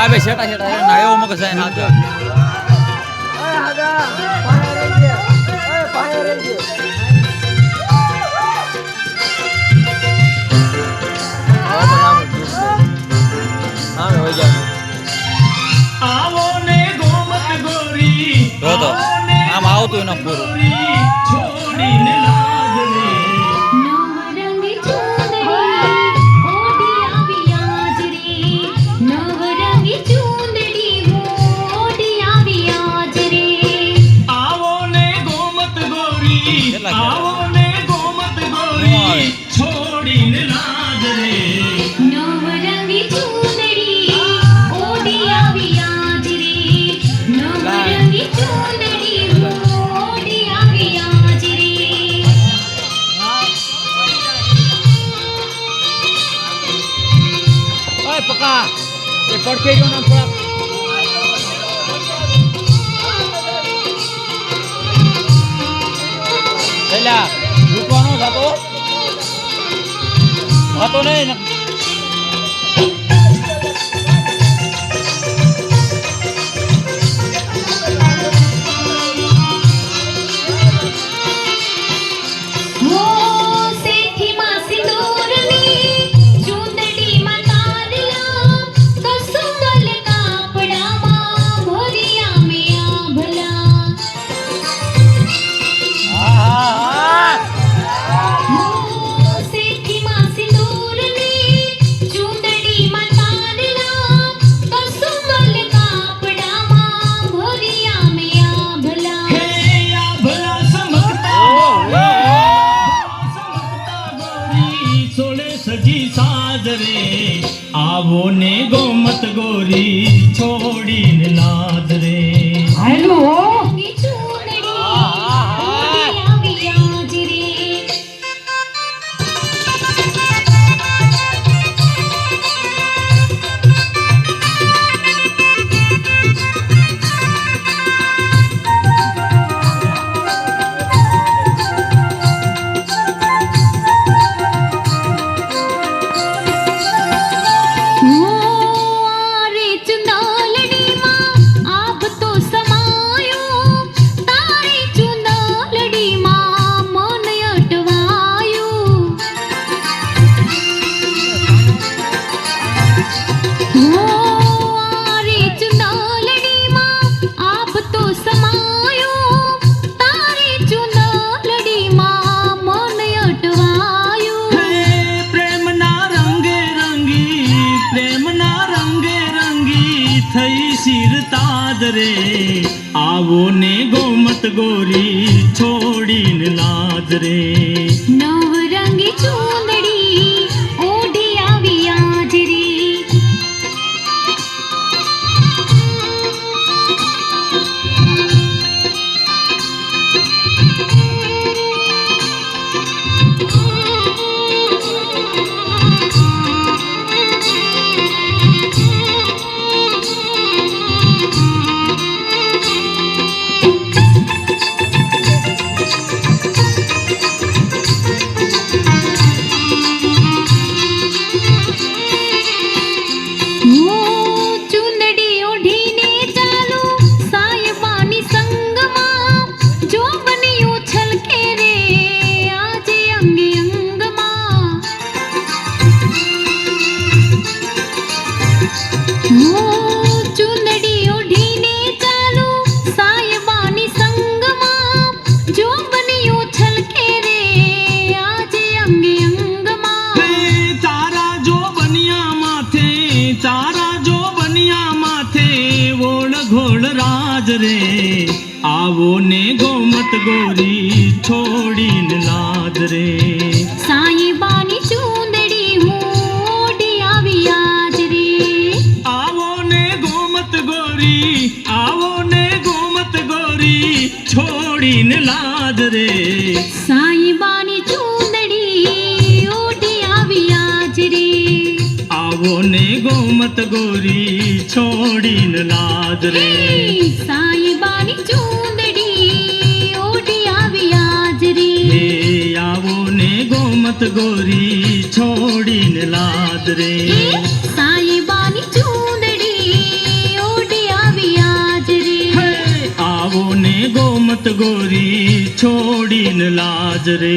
આવે શેટા શેટા નાયો મગ જાય ના તો આવો ને ગોમત ગોરી તો આમ આવતું ન પૂરું છોડીને લાજ રે નવરંગી ચૂંદડી ઓઢી આવી આજ રે નવરંગી ચૂંદડી ઓઢી આવી આજ રે આવો ને ગોમત ગોરી આવો ને ગોમત ગોરી છોડીને લાજ રે નવરંગી ચૂંદડી ઓઢી આવી આજ રે નવરંગી ચૂંદડી ઓઢી આવી આજ રે ઓય પકા એ પડકે ગયો ના થોડા પેલા રૂપવાનો થતો નહીં ને હો સેઠી માં સિંદૂરની ચૂંદડી માં તારલા કસુંગલ કાપડામાં ભર્યા મે આભલા હો સેઠી માં સિંદૂરની ચૂંદડી માં તારલા કસુંગલ કાપડામાં ભર્યા મે આભલા હે આ ભલા સમકતા ગોરી સોળે સજી સાજ રે આવો ને ગોમત ગોરી છોડીને લાજ રે રંગી ચૂંદડી ઓઢી આવી આજ રે રે ચુંદલડીમાં આપ તો સમાયો તારી ચુંદલડીમાં મન અટવાયું રે ચુંદલડીમાં આપ તો સમાયો તારી ચુંદલડીમાં મન અટવાયું હે પ્રેમના રંગે રંગી થઈ શિર તાજ રે આવો ને ગોમત ગોરી છોડીને લાજ રે નવરંગી ચૂંદડી ઓઢી આવી આજ રે ચૂંદડી ઓઢીને ચાલો સાયબાની સંગમાં જો બન્યું છલકે રે આજે અંગે અંગમાં ચૂંદડી ઓઢીને ચાલો સાયબાની સંગમાં જો બન્યું છલકે રે આજે અંગે અંગમાં હે તારા જો બનિયા માથે ઓળ ઘોળ રાજ રે આવો ને ગોમત ગોરી છોડીને લાજ રે સાઈબાની ચૂંદડી હું ઓઢી આવી આજ રે આવો ને ગોમત ગોરી છોડીને લાજ રે સાઈબાની ચૂંદડી ઓઢી આવી આજ રે આવો ને ગોમત ગોરી છોડીને લાજ રે સાઈબાની ચૂંદડી ઓઢી આવી આજ રે હે આવો ને ગોમત ગોમત ગોરી છોડીને લાજ રે એ સાઈબાની ચૂંદડી ઓઢી આવી આજ રે હે, આવો ને ગોમત ગોરી છોડીને લાજ રે